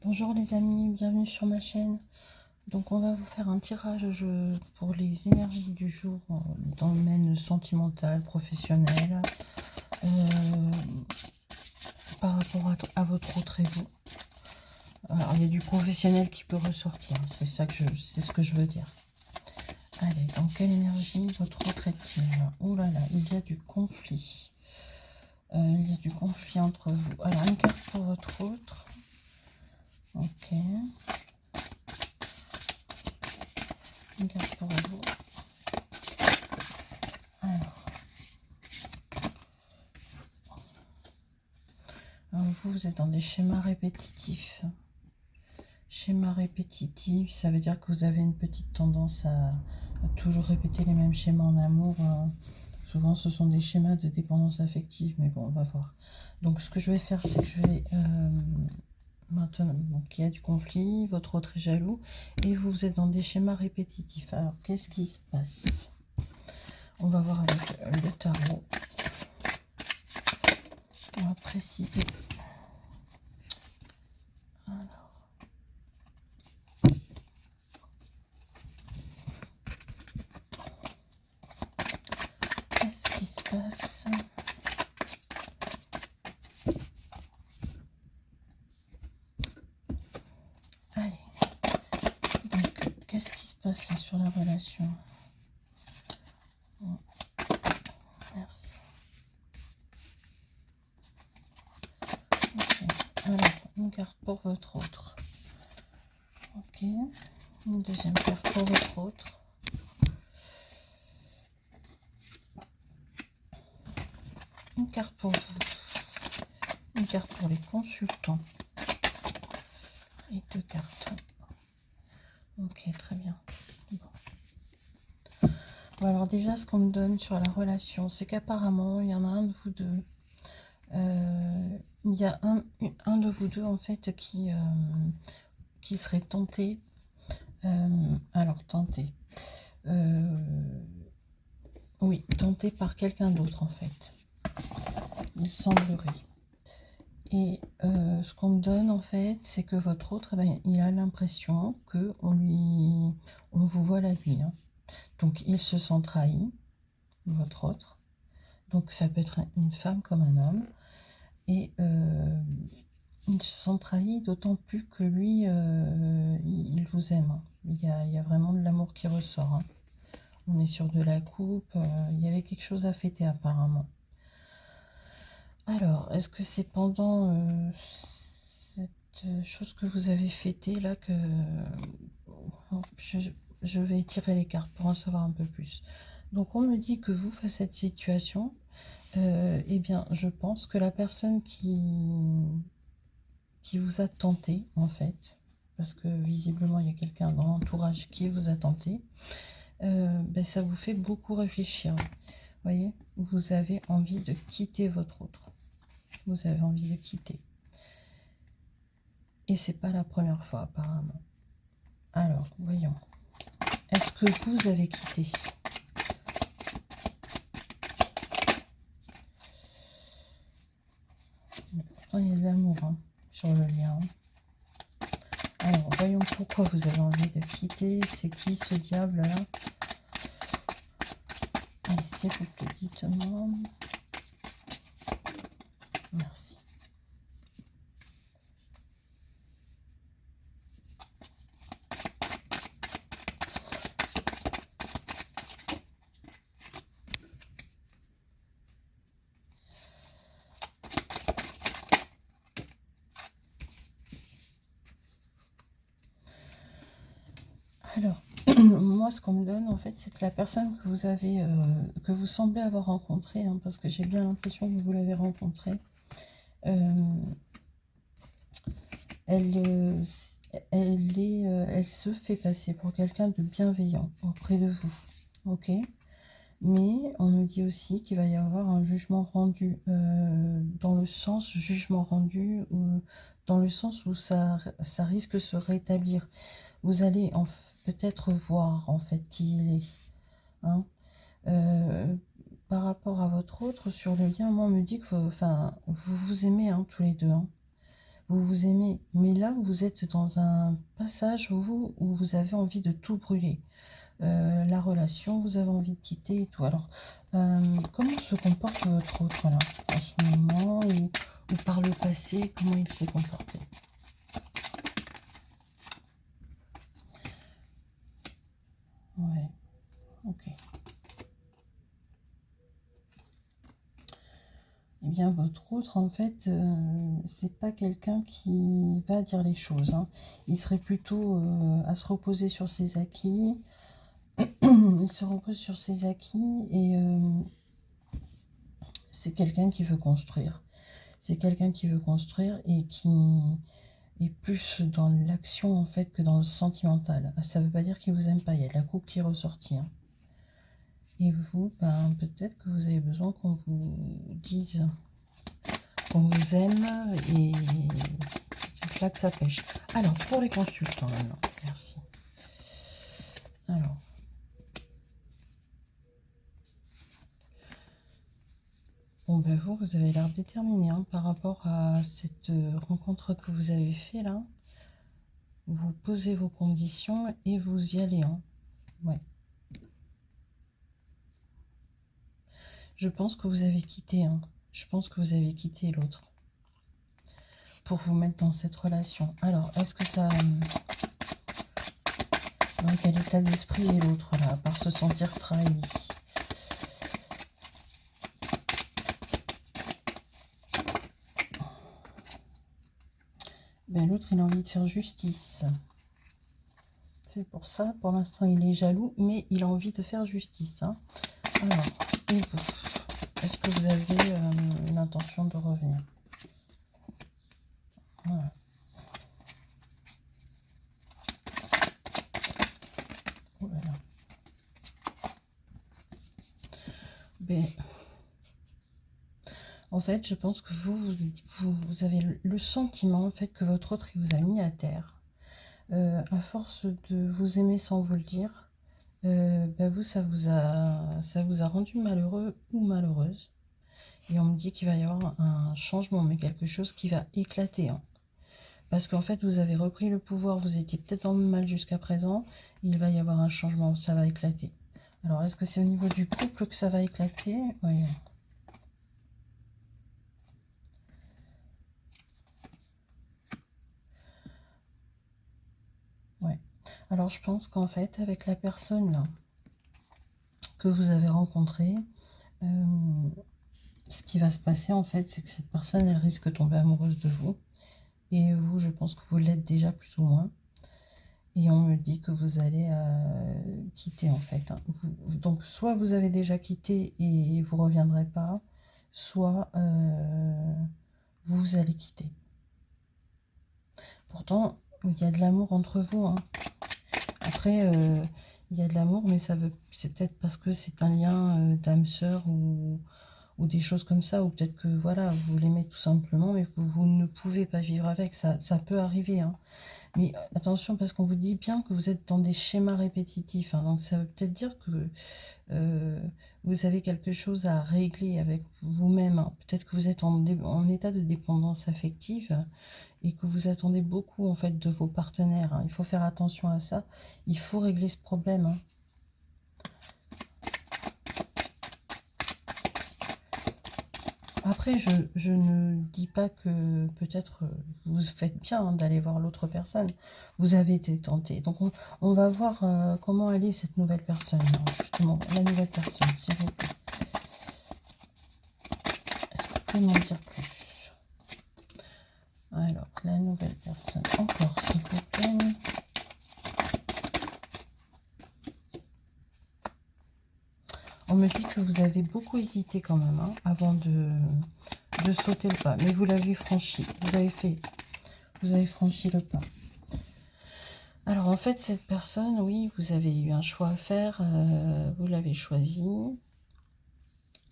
Bonjour les amis, bienvenue sur ma chaîne. Donc on va vous faire un tirage pour les énergies du jour dans le domaine sentimental, professionnel, par rapport à votre autre et vous. Alors il y a du professionnel qui peut ressortir, c'est ce que je veux dire. Allez, dans quelle énergie votre autre est-il? Oh là là, il y a du conflit. Il y a du conflit entre vous. Alors une carte pour votre autre. Ok. Une carte pour vous. Alors vous êtes dans des schémas répétitifs. Schéma répétitif, ça veut dire que vous avez une petite tendance à toujours répéter les mêmes schémas en amour. Souvent, ce sont des schémas de dépendance affective, mais bon, on va voir. Donc, ce que je vais faire, c'est que je vais maintenant, donc il y a du conflit, votre autre est jaloux, et vous êtes dans des schémas répétitifs. Alors, qu'est-ce qui se passe? On va voir avec le tarot. On va préciser. Qu'est-ce qui se passe? Allez. Donc, qu'est-ce qui se passe là sur la relation? Merci. Okay. Alors, une carte pour votre autre. Ok. Une deuxième carte pour votre autre. Une carte pour vous. Une carte pour les consultants. Et deux cartes. Ok, très bien. Bon, alors déjà, ce qu'on me donne sur la relation, c'est qu'apparemment, il y en a un de vous deux. Il y a un de vous deux, en fait, qui serait tenté. Alors, tenté. Oui, tenté par quelqu'un d'autre, en fait. Il semblerait. Et ce qu'on me donne, en fait, c'est que votre autre, ben, il a l'impression on vous vole à lui. Hein. Donc, il se sent trahi, votre autre. Donc, ça peut être une femme comme un homme. Et il se sent trahi, d'autant plus que lui, il vous aime. Hein. Il y a vraiment de l'amour qui ressort. Hein. On est sur de la coupe. Il y avait quelque chose à fêter, apparemment. Alors, est-ce que c'est pendant cette chose que vous avez fêtée là que je vais tirer les cartes pour en savoir un peu plus. Donc, on me dit que vous, face à cette situation, eh bien, je pense que la personne qui vous a tenté, en fait, parce que visiblement, il y a quelqu'un dans l'entourage qui vous a tenté, ben, ça vous fait beaucoup réfléchir. Vous voyez, vous avez envie de quitter votre autre. Vous avez envie de quitter. Et c'est pas la première fois, apparemment. Alors, voyons. Est-ce que vous avez quitté? Pourtant, il y a de l'amour hein, sur le lien. Alors, voyons pourquoi vous avez envie de quitter. C'est qui ce diable-là? Allez, s'il vous plaît, dites-moi. Merci. Alors, moi, ce qu'on me donne, en fait, c'est que la personne que vous avez, que vous semblez avoir rencontrée, hein, parce que j'ai bien l'impression que vous l'avez rencontrée, elle se fait passer pour quelqu'un de bienveillant auprès de vous, ok? Mais on me dit aussi qu'il va y avoir un jugement rendu, dans le sens jugement rendu, dans le sens où ça risque de se rétablir. Vous allez peut-être voir en fait qui il est. Hein. Par rapport à votre autre, sur le lien, moi on me dit que vous vous aimez hein, tous les deux. Hein. vous vous aimez, mais là, vous êtes dans un passage où vous avez envie de tout brûler. La relation, vous avez envie de quitter et tout. Alors, comment se comporte votre autre là, en ce moment, ou par le passé, comment il s'est comporté? Ouais, ok. Eh bien, votre autre, en fait, c'est pas quelqu'un qui va dire les choses, hein. Il serait plutôt à se reposer sur ses acquis. Il se repose sur ses acquis et c'est quelqu'un qui veut construire. C'est quelqu'un qui veut construire et qui est plus dans l'action, en fait, que dans le sentimental. Ça veut pas dire qu'il vous aime pas. Il y a de la coupe qui est ressortie, hein. Et vous, ben, peut-être que vous avez besoin qu'on vous dise qu'on vous aime, et c'est là que ça pêche. Alors, pour les consultants maintenant, merci. Alors, bon ben vous avez l'air déterminé, hein, par rapport à cette rencontre que vous avez fait là. Vous posez vos conditions et vous y allez, hein. Ouais. Je pense que vous avez quitté, hein. Je pense que vous avez quitté l'autre pour vous mettre dans cette relation. Alors, est-ce que ça... Dans quel état d'esprit est l'autre là, par se sentir trahi? Ben, l'autre, il a envie de faire justice. C'est pour ça, pour l'instant, il est jaloux, mais il a envie de faire justice, hein. Alors, et vous? Est-ce que vous avez l'intention de revenir? Voilà. Oh là là. Ben, en fait, je pense que vous avez le sentiment, en fait, que votre autre, il vous a mis à terre. À force de vous aimer sans vous le dire, ben vous, ça vous a rendu malheureux ou malheureuse. Et on me dit qu'il va y avoir un changement, mais quelque chose qui va éclater, hein. Parce qu'en fait, vous avez repris le pouvoir, vous étiez peut-être dans le mal jusqu'à présent, il va y avoir un changement, ça va éclater. Alors, est-ce que c'est au niveau du couple que ça va éclater? Oui. Ouais. Alors, je pense qu'en fait, avec la personne là, que vous avez rencontrée, ce qui va se passer, en fait, c'est que cette personne, elle risque de tomber amoureuse de vous. Et vous, je pense que vous l'êtes déjà plus ou moins. Et on me dit que vous allez quitter, en fait, hein. Donc, soit vous avez déjà quitté et vous ne reviendrez pas, soit vous allez quitter. Pourtant, il y a de l'amour entre vous, hein. Après, il y a de l'amour, mais c'est peut-être parce que c'est un lien d'âme-sœur ou des choses comme ça, ou peut-être que voilà, vous l'aimez tout simplement, mais vous ne pouvez pas vivre avec, ça peut arriver, hein. Mais attention, parce qu'on vous dit bien que vous êtes dans des schémas répétitifs, hein, donc ça veut peut-être dire que vous avez quelque chose à régler avec vous-même, hein. Peut-être que vous êtes en état de dépendance affective et que vous attendez beaucoup, en fait, de vos partenaires, hein. Il faut faire attention à ça, il faut régler ce problème, hein. Après, je ne dis pas que peut-être vous faites bien, hein, d'aller voir l'autre personne. Vous avez été tenté. Donc, on va voir comment elle est, cette nouvelle personne, hein, justement, la nouvelle personne, s'il vous plaît. Est-ce que vous pouvez m'en dire plus? Alors, la nouvelle personne, encore, s'il vous plaît. On me dit que vous avez beaucoup hésité quand même, hein, avant de sauter le pas. Mais vous l'avez franchi. Vous avez franchi le pas. Alors en fait, cette personne, oui, vous avez eu un choix à faire. Vous l'avez choisie.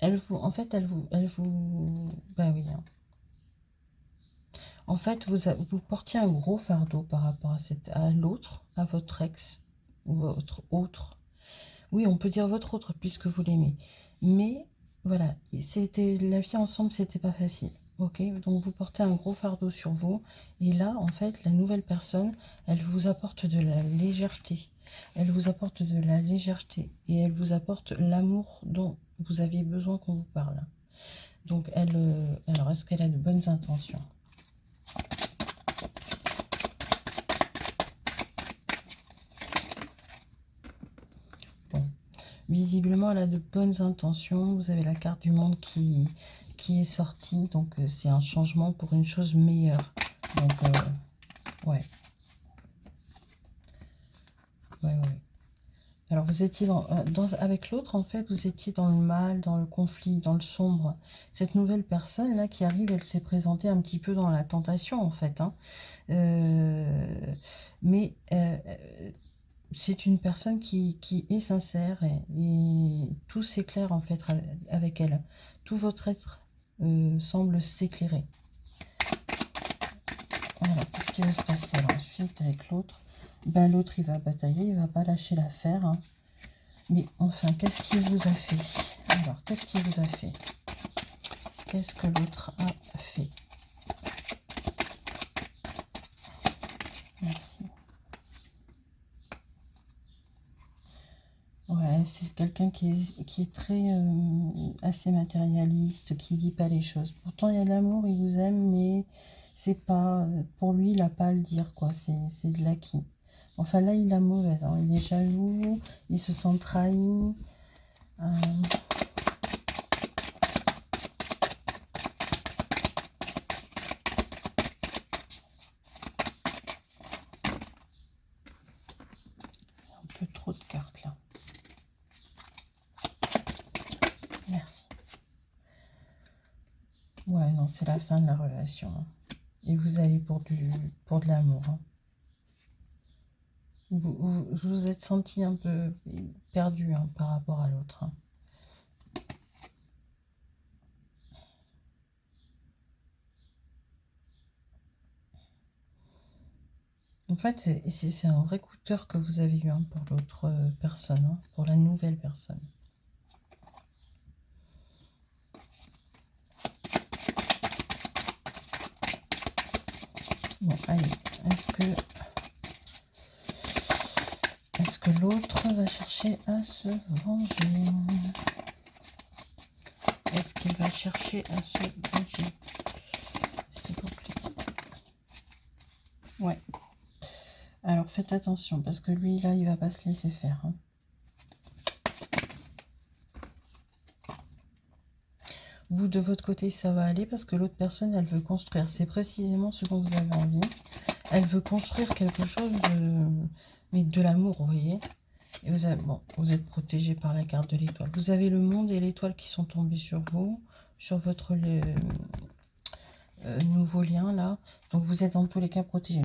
En fait, bah oui, hein. En fait, vous portiez un gros fardeau par rapport à l'autre, à votre ex, ou votre autre. Oui, on peut dire votre autre, puisque vous l'aimez. Mais, voilà, la vie ensemble, c'était pas facile. Ok, donc vous portez un gros fardeau sur vous. Et là, en fait, la nouvelle personne, elle vous apporte de la légèreté. Elle vous apporte de la légèreté. Et elle vous apporte l'amour dont vous aviez besoin qu'on vous parle. Donc, alors, est-ce qu'elle a de bonnes intentions? Bon. Visiblement, elle a de bonnes intentions. Vous avez la carte du monde qui est sortie. Donc, c'est un changement pour une chose meilleure. Donc, ouais. Ouais. Alors, vous étiez avec l'autre, en fait, vous étiez dans le mal, dans le conflit, dans le sombre. Cette nouvelle personne-là qui arrive, elle s'est présentée un petit peu dans la tentation, en fait. Hein. Mais c'est une personne qui est sincère et tout s'éclaire, en fait, avec elle. Tout votre être semble s'éclairer. Alors, qu'est-ce qui va se passer ensuite avec l'autre? Ben, l'autre, il va batailler, il va pas lâcher l'affaire. Hein. Mais enfin, qu'est-ce qu'il vous a fait? Alors, qu'est-ce qu'il vous a fait? Qu'est-ce que l'autre a fait? Merci. Ouais, c'est quelqu'un qui est très assez matérialiste, qui dit pas les choses. Pourtant, il y a de l'amour, il vous aime, mais c'est pas pour lui, il n'a pas à le dire, quoi. C'est de l'acquis. Enfin, là, il est mauvais. Hein. Il est jaloux, il se sent trahi. Un peu trop de cartes, là. Merci. Ouais, non, c'est la fin de la relation. Hein. Et vous allez pour de l'amour. Hein. Vous vous êtes senti un peu perdu hein, par rapport à l'autre. Hein. En fait, c'est un vrai coup de cœur que vous avez eu hein, pour l'autre personne, hein, pour la nouvelle personne. Bon, allez, est-ce que l'autre va chercher à se venger? Est-ce qu'il va chercher à se venger? S'il vous plaît. Ouais. Alors faites attention parce que lui là il va pas se laisser faire. Hein. Vous de votre côté ça va aller parce que l'autre personne elle veut construire. C'est précisément ce dont vous avez envie. Elle veut construire quelque chose mais de l'amour, vous voyez. Et vous êtes protégé par la carte de l'étoile. Vous avez le monde et l'étoile qui sont tombés sur vous, sur votre nouveau lien là. Donc vous êtes dans tous les cas protégé.